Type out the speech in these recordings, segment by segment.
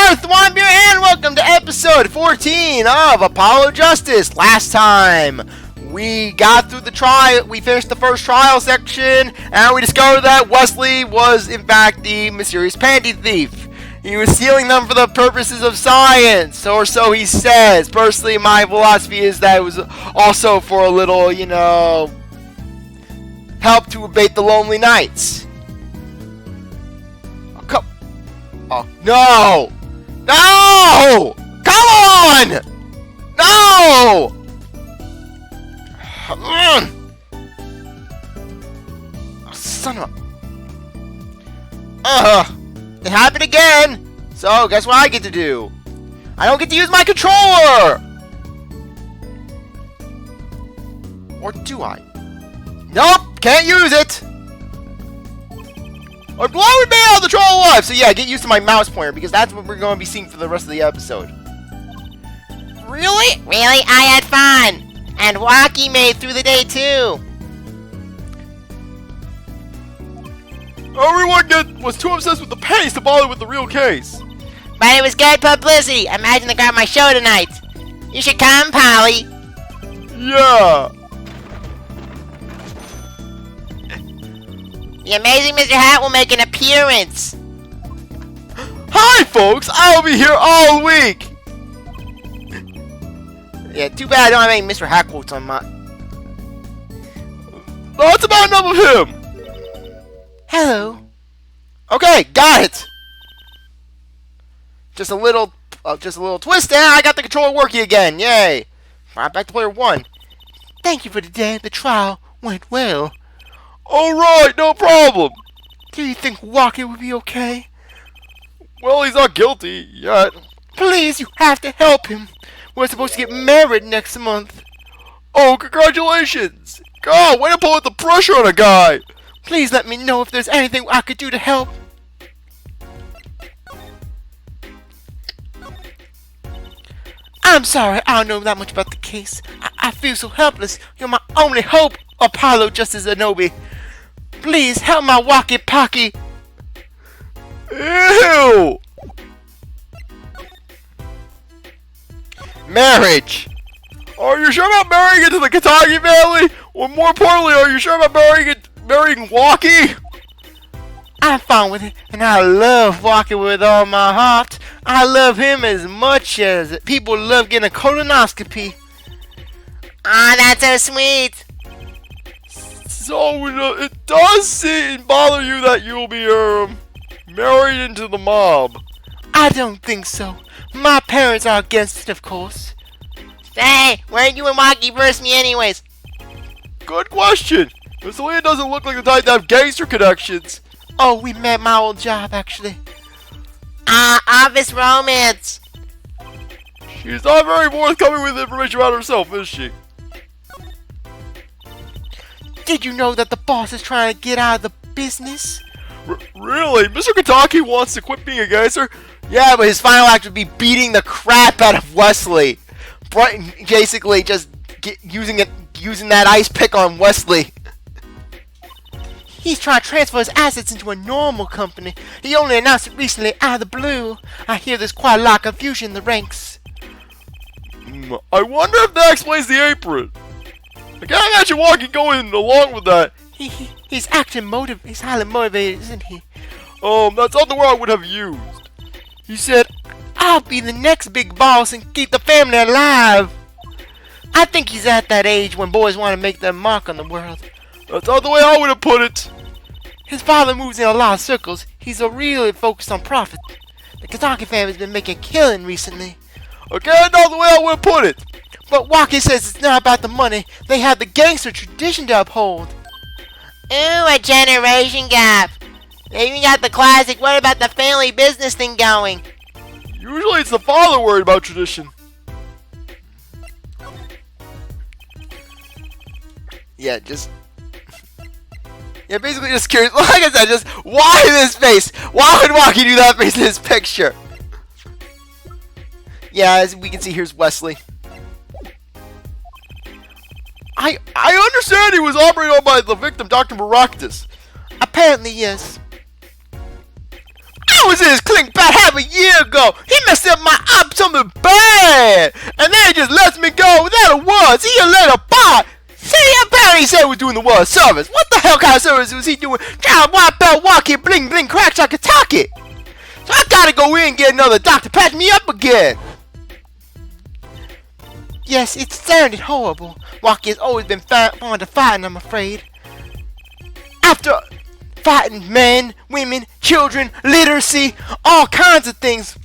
CzarThwomp here, and welcome to episode 14 of Apollo Justice. Last time, we got through the trial, we finished the first trial section, and we discovered that Wesley was, in fact, the mysterious panty thief. He was stealing them for the purposes of science, or so he says. Personally, my philosophy is that it was also for a little, help to abate the lonely nights. Oh, no! No! Come on! No! Oh, son of a... It happened again! So, guess what I get to do? I don't get to use my controller! Or do I? Nope! Can't use it! Or blow me out the troll alive! So yeah, get used to my mouse pointer, because that's what we're going to be seeing for the rest of the episode. Really? Really? I had fun! And Walkie made through the day too! Everyone was too obsessed with the pace to bother with the real case. But it was good publicity! Imagine they got my show tonight! You should come, Polly! Yeah! The amazing Mr. Hat will make an appearance! Hi folks! I'll be here all week! Yeah, too bad I don't have any Mr. Hat quotes on my... That's about enough of him! Hello. Okay, got it! Just a little twist, and I got the controller working again, yay! Alright, back to player 1. Thank you for today, the trial went well. Alright, no problem! Do you think Walkie would be okay? Well, he's not guilty yet. Please, you have to help him. We're supposed to get married next month. Oh, congratulations! God, way to put the pressure on a guy! Please let me know if there's anything I could do to help. I'm sorry, I don't know that much about the case. I feel so helpless. You're my only hope, Apollo Justice Zenobi. Please help my walkie-talkie. Ew! Marriage. Are you sure about marrying into the Katagi family? Or more importantly, are you sure about marrying Walkie? I'm fine with it, and I love Walkie with all my heart. I love him as much as people love getting a colonoscopy. Aw, that's so sweet! So, it does bother you that you'll be, married into the mob. I don't think so. My parents are against it, of course. Hey, where'd you and Walkie verse me anyways? Good question. Miss Leah doesn't look like the type to have gangster connections. Oh, we met my old job, actually. Office romance! She's not very forthcoming with information about herself, is she? Did you know that the boss is trying to get out of the business? Really? Mr. Kataki wants to quit being a gangster? Yeah, but his final act would be beating the crap out of Wesley. Basically, just using that ice pick on Wesley. He's trying to transfer his assets into a normal company. He only announced it recently out of the blue. I hear there's quite a lot of confusion in the ranks. I wonder if that explains the apron. I can't imagine Walkie going along with that. He's he's highly motivated, isn't he? That's not the word I would have used. He said, I'll be the next big boss and keep the family alive. I think he's at that age when boys want to make their mark on the world. That's not the way I would have put it. His father moves in a lot of circles. He's really focused on profit. The Kataki family's been making a killing recently. Okay, not the way I would have put it. But Walkie says it's not about the money. They have the gangster tradition to uphold. Ooh, a generation gap. They even got the classic, what about the family business thing going? Usually it's the father worried about tradition. Yeah, basically just curious. Like I said, just why this face? Why would Walkie do that face in this picture? Yeah, as we can see, here's Wesley. I understand he was operated on by the victim, Dr. Maractus. Apparently, yes. I was in his clinic about half a year ago. He messed up my up something bad. And then he just lets me go without a word. See you later, bye. See, apparently he said he was doing the world service. What the hell kind of service was he doing? Trying to wipe out, walk it, bling, bling, crack, talk it. So I gotta go in and get another doctor, patch me up again. Yes, it sounded horrible. Walkie has always been fond of fighting, I'm afraid. After fighting men, women, children, literacy, all kinds of things.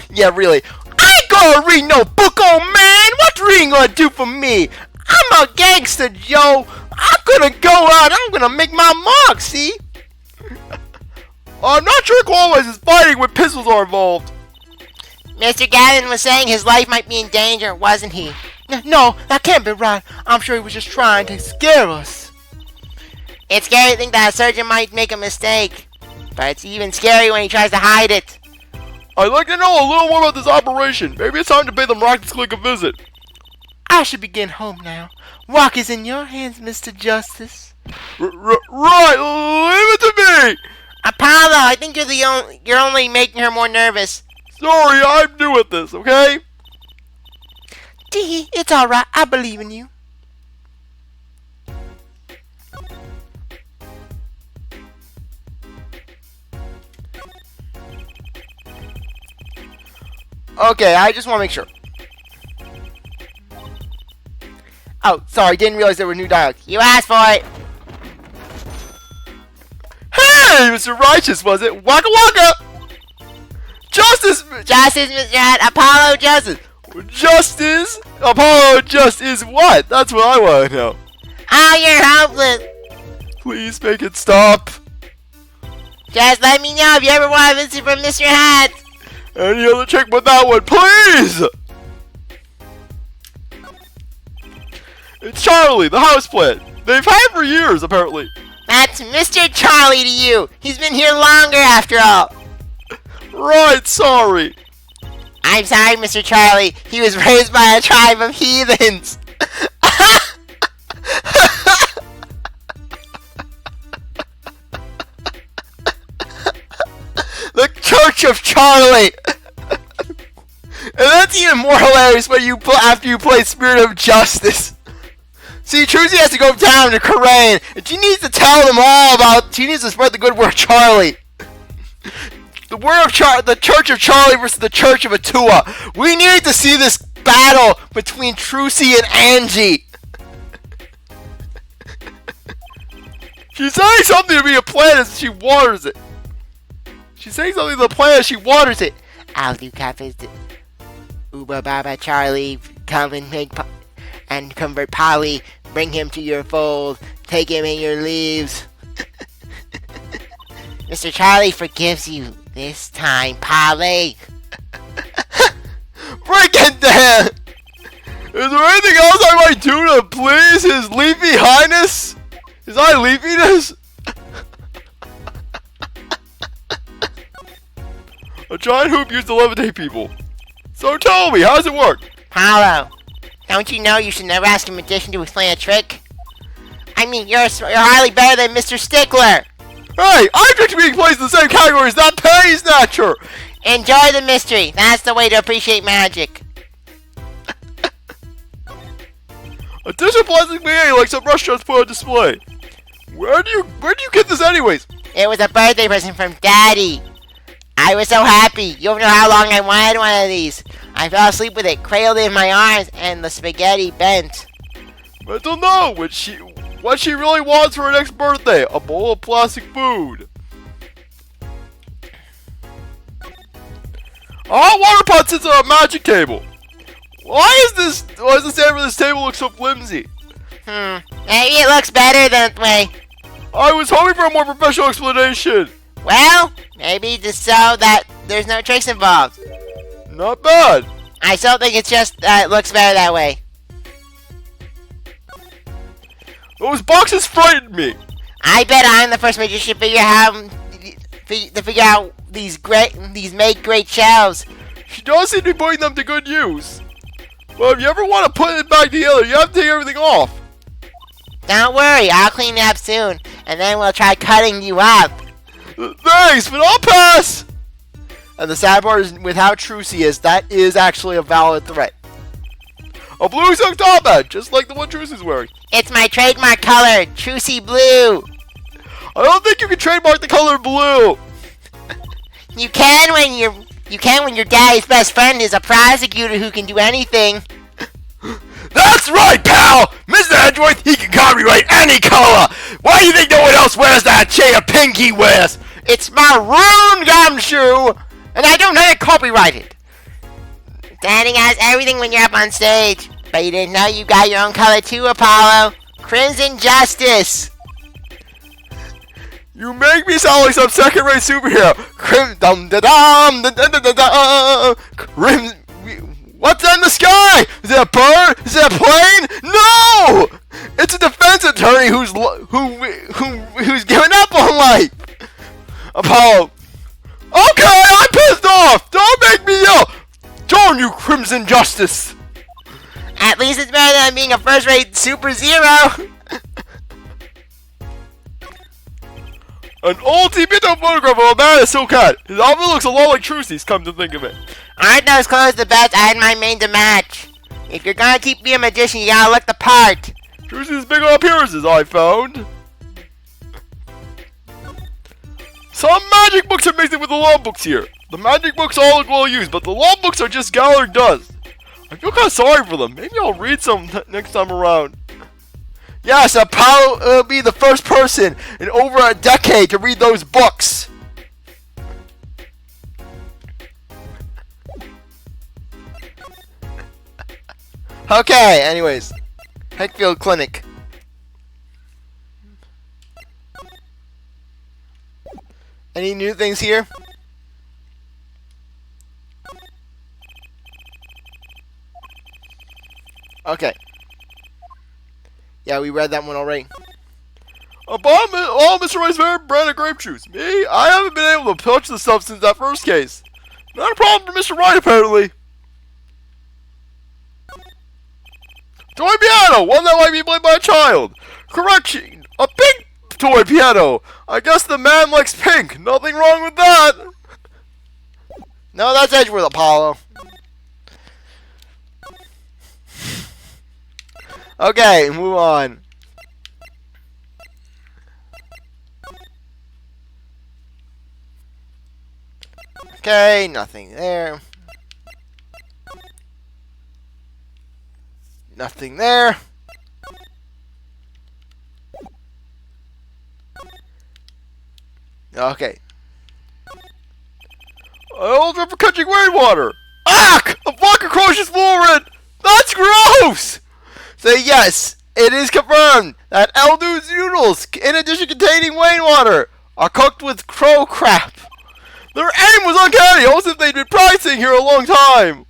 Yeah, really. I ain't gonna read no book, old man. What's reading gonna do for me? I'm a gangster, Joe. I'm gonna go out. I'm gonna make my mark, see? I'm not sure qualifies as fighting when pistols are involved. Mr. Gavin was saying his life might be in danger, wasn't he? No, that can't be right. I'm sure he was just trying to scare us. It's scary to think that a surgeon might make a mistake. But it's even scary when he tries to hide it. I'd like to know a little more about this operation. Maybe it's time to pay the Miraculous Clinic a visit. I should be getting home now. Rock is in your hands, Mr. Justice. Right, leave it to me. Apollo, I think you're only making her more nervous. Sorry, I'm new at this, okay? Dee, it's alright. I believe in you. Okay, I just want to make sure. Oh, sorry, didn't realize there were new dialogues. You asked for it. Hey, Mr. Righteous, was it? Waka waka! Justice! Justice, Mr. Hat. Apollo, justice. Justice? Apollo just is what? That's what I want to know. Oh, you're hopeless. Please make it stop. Just let me know if you ever want a visit from Mr. Hat. Any other trick but that one, please! It's Charley, the houseplant. They've had for years, apparently. That's Mr. Charley to you. He's been here longer, after all. Right, sorry. I'm sorry, Mr. Charley. He was raised by a tribe of heathens. The Church of Charley. And that's even more hilarious when after you play Spirit of Justice. See, Trucy has to go down to Corain, and she needs to tell them all about. She needs to spread the good word of Charley. The Church of Charley versus the Church of Atua. We need to see this battle between Trucy and Angie. She's saying something to be a plant as she waters it. She's saying something to the plant as she waters it. I'll do cafes. Uba Baba Charley, come and and convert Polly. Bring him to your fold. Take him in your leaves. Mr. Charley forgives you this time, Polly. Break it down. Is there anything else I might do to please His Leafy Highness? His eye leafiness? A giant hoop used to levitate people. So tell me, how does it work? Paulo, don't you know you should never ask a magician to explain a trick? I mean, you're hardly better than Mr. Stickler. Hey, objects being placed in the same category is not penny snatcher. Enjoy the mystery. That's the way to appreciate magic. A dish of plastic spaghetti like some restaurants put on display. Where do you get this anyways? It was a birthday present from Daddy. I was so happy. You don't know how long I wanted one of these. I fell asleep with it, cradled in my arms, and the spaghetti bent. I don't know what she really wants for her next birthday. A bowl of plastic food. A hot water pot sits on a magic table. Why does the stand for this table look so flimsy? Maybe it looks better that way. I was hoping for a more professional explanation. Well, maybe just so that there's no tricks involved. Not bad. I still think it's just that it looks better that way. Those boxes frightened me. I bet I'm the first magician to figure out these make great shelves. She does seem to be putting them to good use. But if you ever want to put it back together, you have to take everything off. Don't worry, I'll clean it up soon, and then we'll try cutting you up. Thanks, but I'll pass. And the sad part is, with how Trucy is, that is actually a valid threat. A blue silk top hat, just like the one Trucy's wearing. It's my trademark color, Trucy Blue. I don't think you can trademark the color blue. You can when your daddy's best friend is a prosecutor who can do anything. That's right, pal! Mr. Edgeworth, he can copyright any color! Why do you think no one else wears that shade of pink he wears? It's maroon gumshoe, and I don't have it copyrighted. Daddy has everything when you're up on stage. But you didn't know you got your own color too, Apollo. Crimson Justice. You make me sound like some second-rate superhero. What's in the sky? Is it a bird? Is it a plane? No! It's a defense attorney who's given up on life. Apollo. Okay, I'm pissed off. Don't make me yell. Darn you, Crimson Justice. At least it's better than being a first-rate Super Zero. An old Tibito photograph of a man in a silk hat. His outfit looks a lot like Trucy's, come to think of it. Aren't those clothes the best? I had my main to match. If you're gonna keep being a magician, you gotta look the part. Trucy's big on appearances, I found. Some magic books are mixed in with the law books here. The magic books all look well used, but the law books are just gathered dust. I feel kind of sorry for them. Maybe I'll read some next time around. Yes, Apollo will be the first person in over a decade to read those books. Okay, anyways. Heckfield Clinic. Any new things here? Okay. Yeah, we read that one already. About all Mr. Rice's favorite brand of grape juice. Me, I haven't been able to touch the stuff since that first case. Not a problem for Mr. Wright, apparently. Toy piano, one that might be played by a child. Correction, a pink toy piano. I guess the man likes pink. Nothing wrong with that. No, that's Edgeworth, Apollo. Okay, move on. Okay, nothing there. Nothing there. Okay. An old drip for catching rainwater. Ack! A block of Crocious fluoride. That's gross! So yes, it is confirmed that Eldu's noodles, in addition containing rainwater, are cooked with crow crap. Their aim was uncanny, almost if they'd been practicing here a long time.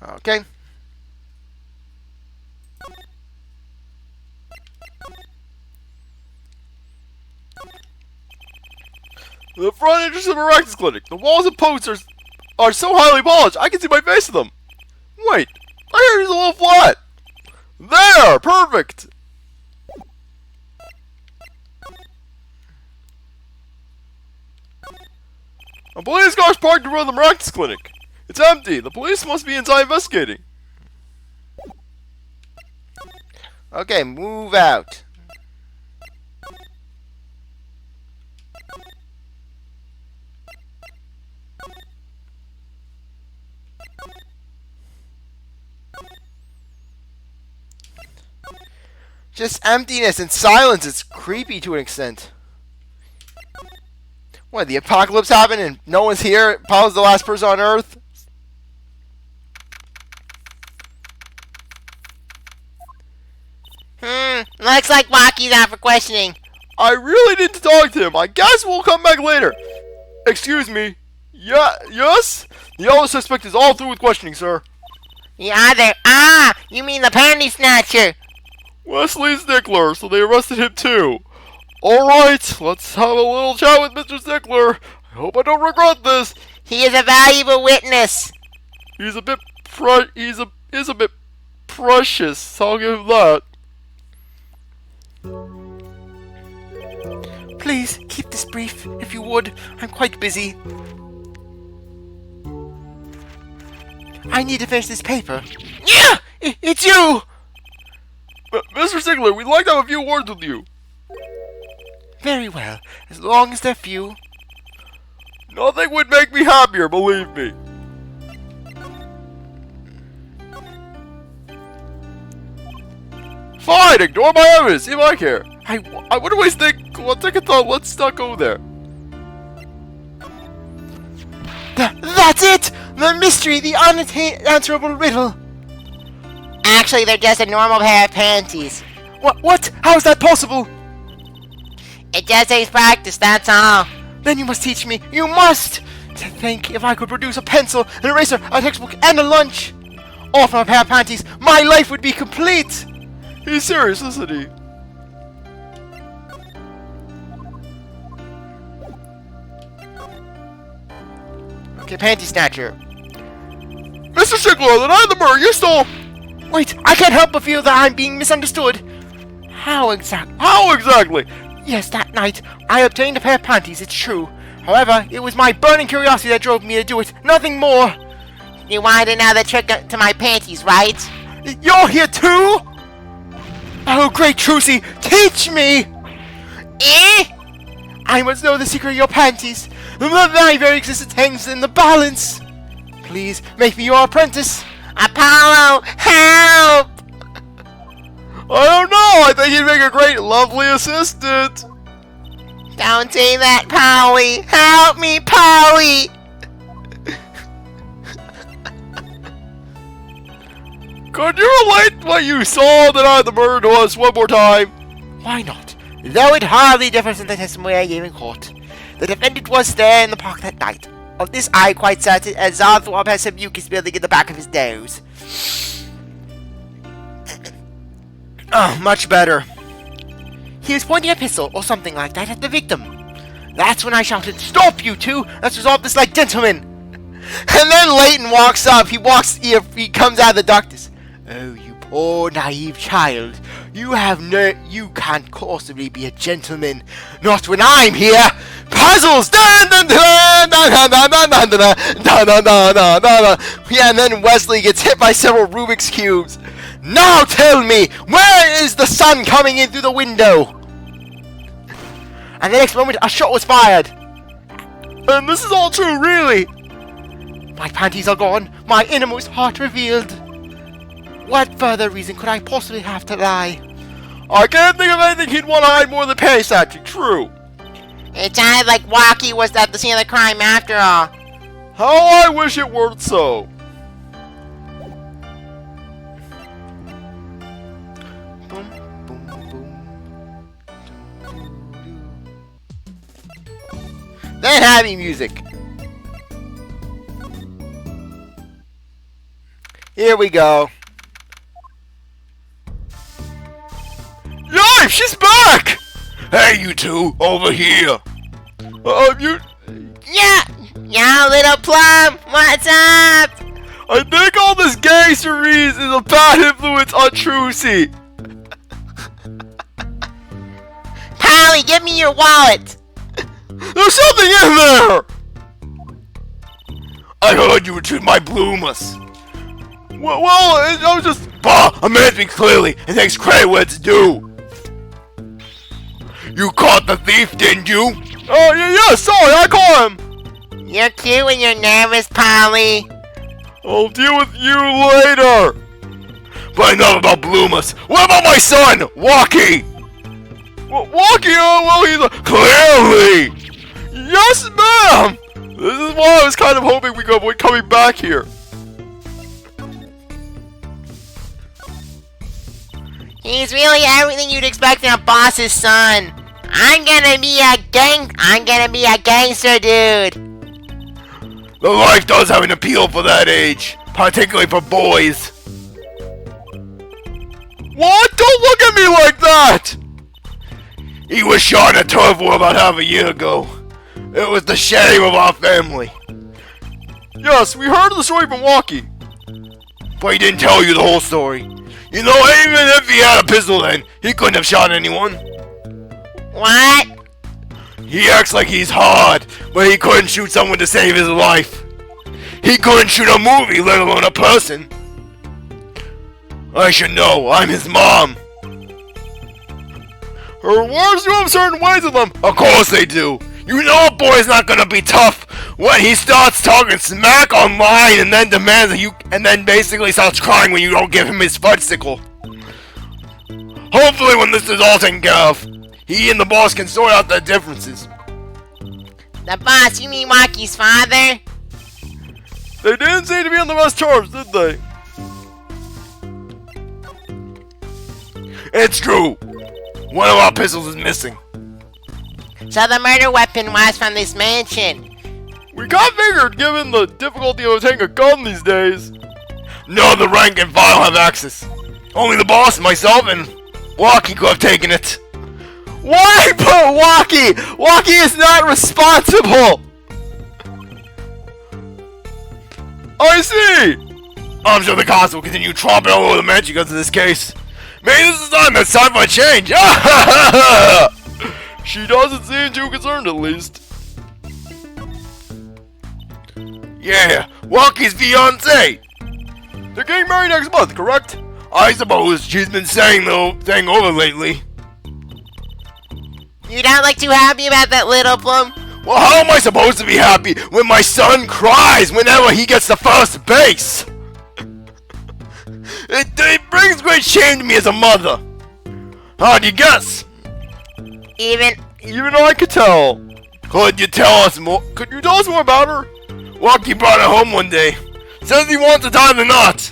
Okay. The front entrance of a practice clinic. The walls and posts are so highly polished, I can see my face in them. Wait, my hair is a little flat. There, perfect. A police car is parked in front of the practice clinic. It's empty. The police must be inside investigating. Okay, move out. Just emptiness and silence. It's creepy to an extent. What, the apocalypse happened and no one's here? Paul's the last person on Earth? Looks like Rocky's out for questioning. I really need to talk to him. I guess we'll come back later. Excuse me. Yeah, yes? The other suspect is all through with questioning, sir. The other? Ah, you mean the panty snatcher. Wesley's Nickler, so they arrested him too. Alright, let's have a little chat with Mr. Stickler. I hope I don't regret this. He is a valuable witness. He's a bit precious, I'll give him that. Please, keep this brief, if you would. I'm quite busy. I need to finish this paper. Yeah! It's you! Mr. Stickler, we'd like to have a few words with you. Very well, as long as they're few. Nothing would make me happier, believe me. Fine, ignore my evidence, see if I care. I wouldn't waste one second thought, let's not go there. That's it! The mystery, the unanswerable riddle. Actually, they're just a normal pair of panties. What? How is that possible? It just takes practice, that's all. Then you must teach me. You must! To think if I could produce a pencil, an eraser, a textbook, and a lunch. All from a pair of panties, my life would be complete! He's serious, isn't he? Okay, panty snatcher. Mr. Stickler, the night of the murder, you stole... Wait, I can't help but feel that I'm being misunderstood. How exactly? How exactly? Yes, that night, I obtained a pair of panties, it's true. However, it was my burning curiosity that drove me to do it, nothing more. You wanted to know the trick to my panties, right? You're here too? Oh, great Trucy, teach me! Eh? I must know the secret of your panties. My very existence hangs in the balance. Please, make me your apprentice. Apollo, help! I don't know, I think he'd make a great, lovely assistant. Don't say that, Polly. Help me, Polly. Could you relate what you saw the night of the murder to us one more time? Why not? Though it hardly differs in the testimony I gave in court. The defendant was there in the park that night. Of this I quite certain, as CzarThwomp has some mucus building in the back of his nose. Oh, much better. He was pointing a pistol or something like that at the victim. That's when I shouted, "Stop, you two! Let's resolve this like gentlemen!" And then Leighton walks up. He comes out of the darkness. Oh, you poor naive child. You can't possibly be a gentleman. Not when I'm here. Puzzles! Dun, dun, dun, dun, dun, dun, dun, dun, dun, dun, dun, dun, dun, dun. Yeah, and then Wesley gets hit by several Rubik's Cubes. Now tell me, where is the sun coming in through the window? And the next moment, a shot was fired. And this is all true, really. My panties are gone, my innermost heart revealed. What further reason could I possibly have to lie? I can't think of anything he'd want to hide more than panty snatching, true. It sounded like Walkie was at the scene of the crime after all. How I wish it weren't so. Boom, boom, boom. Then happy music. Here we go. Yay, she's back! Hey, you two, over here. Yeah, little Plum, what's up? I think all this gangsteries is a bad influence on Trucy. Polly, give me your wallet. There's something in there! I heard you retrieved my bloomus. Well, I was just... Bah! A man thinks clearly and thinks credit where it's due. You caught the thief, didn't you? Oh, yeah, sorry, I caught him. You're cute when you're nervous, Polly. I'll deal with you later. But enough about bloomus. What about my son, Walkie? Walkie, he's clearly. Yes, ma'am. This is why I was kind of hoping we could avoid coming back here. He's really everything you'd expect in a boss's son. I'm gonna be a gangster, dude. The life does have an appeal for that age, particularly for boys. What? Don't look at me like that! He was shot in a turf war about half a year ago. It was the shame of our family. Yes, we heard the story from Walkie. But he didn't tell you the whole story. You know, even if he had a pistol then, he couldn't have shot anyone. What? He acts like he's hard, but he couldn't shoot someone to save his life. He couldn't shoot a movie, let alone a person. I should know, I'm his mom. Her words do have certain ways of them. Of course they do. You know a boy's not gonna be tough when he starts talking smack online and then demands that you, and then basically starts crying when you don't give him his fudgesicle. Hopefully when this is all taken care of, he and the boss can sort out their differences. The boss, you mean Walkie's father? They didn't seem to be on the best terms, did they? It's true. One of our pistols is missing. So the murder weapon was from this mansion. We got figured, given the difficulty of obtaining a gun these days. None of the rank and file have access. Only the boss, myself, and Walkie could have taken it. Why put Walkie? Walkie is not responsible. I see. I'm sure the cops will continue tromping all over the mansion because of this case. Maybe this is time it's time for a change. She doesn't seem too concerned, at least. Yeah, Walkie's fiancée. They're getting married next month, correct? I suppose she's been saying the thing over lately. You don't look too happy about that, little Plum. Well, how am I supposed to be happy when my son cries whenever he gets to first base? It brings great shame to me as a mother. How'd you guess? Even I could tell. Could you tell us more? Could you tell us more about her? Walkie brought her home one day. Says he wants to tie the knot.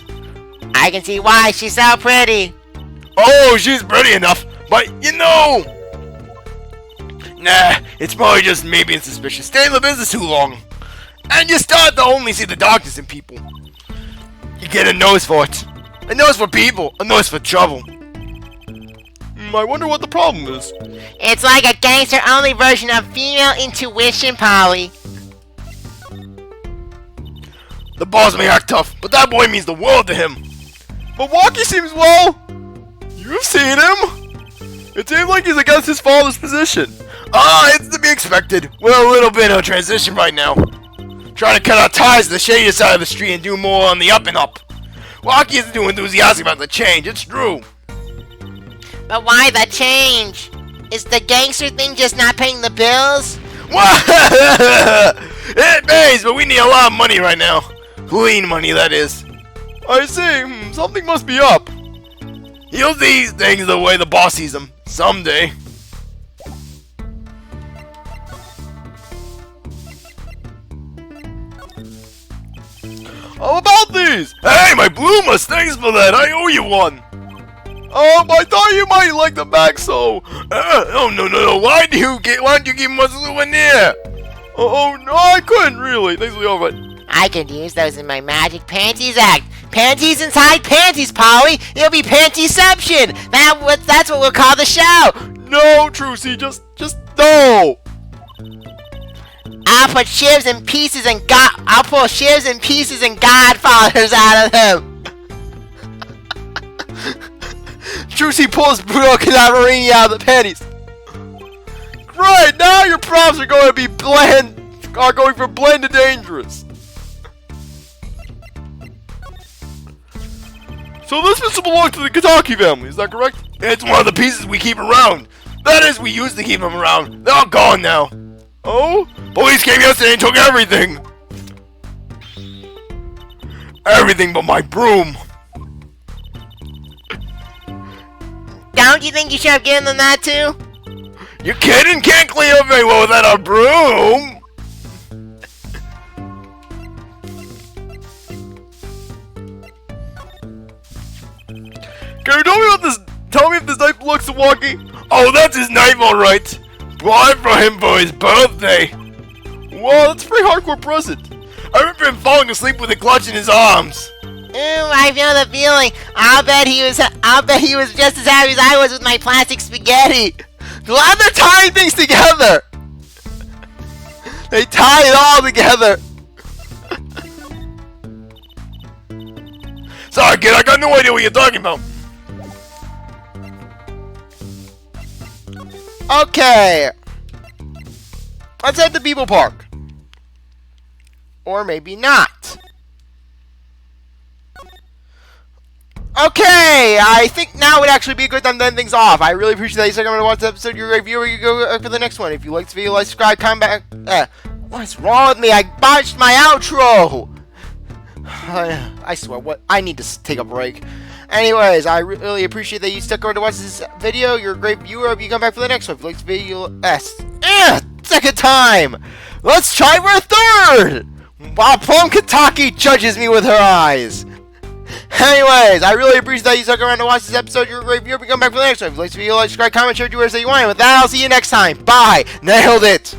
I can see why, she's so pretty. Oh, she's pretty enough, but you know... Nah, it's probably just me being suspicious. Stay in the business too long. And you start to only see the darkness in people. You get a nose for it. A nose for people, a nose for trouble. I wonder what the problem is. It's like a gangster-only version of female intuition, Polly. The boss may act tough, but that boy means the world to him. But Walkie seems well. You've seen him. It seems like he's against his father's position. It's to be expected. We're a little bit of a transition right now. Trying to cut our ties to the shady side of the street and do more on the up and up. Walkie isn't too enthusiastic about the change, it's true. But why the change? Is the gangster thing just not paying the bills? It pays, but we need a lot of money right now. Clean money, that is. I see. Something must be up. He'll see things the way the boss sees them. Someday. How about these? Hey, my Bloomers, thanks for that. I owe you one. I thought you might like them back, so. Oh no. Why don't you give him a souvenir? Oh no, I couldn't really. Thanks for the offer. I could use those in my Magic Panties act. Panties inside panties, Polly. It'll be Pantyception. That's what we'll call the show. No, Trucy, just no. I'll put shivs and pieces and I'll pull shivs and pieces and godfathers out of them. Trucy pulls Bruno Cadaverini out of the panties. Great, now your props are going to be going from bland to dangerous. So this pistol belongs to the Kataki family, is that correct? It's one of the pieces we keep around. That is, we used to keep them around. They're all gone now. Oh? Police came yesterday and took everything. Everything but my broom. Don't you think you should have given them that too? You kidding? Can't clean up very well without a broom. Can you tell me if this knife belongs to Walkie? Oh, that's his knife, alright. Bought it for him for his birthday. Wow, that's a pretty hardcore present. I remember him falling asleep with a clutch in his arms. Ooh, I feel the feeling. I'll bet he was just as happy as I was with my plastic spaghetti. Glad they're tying things together. They tie it all together. Sorry, kid, I got no idea what you're talking about. Okay. Let's head to People Park. Or maybe not. Okay, I think now would actually be a good time to end things off. I really appreciate that you stuck around to watch this episode. You're a great viewer. You go for the next one. If you like this video, like, subscribe, comment back. What's wrong with me? I botched my outro. I swear, what? I need to take a break. Anyways, I really appreciate that you stuck around to watch this video. You're a great viewer. Hope you come back for the next one. If you like this video, second time. Let's try for a third. While Plum Kentucky judges me with her eyes. Anyways, I really appreciate that you stuck around to watch this episode. You're a great viewer. Hope you come back for the next one. If you like this video, like, subscribe, comment, share, do whatever you want. And with that, I'll see you next time. Bye. Nailed it.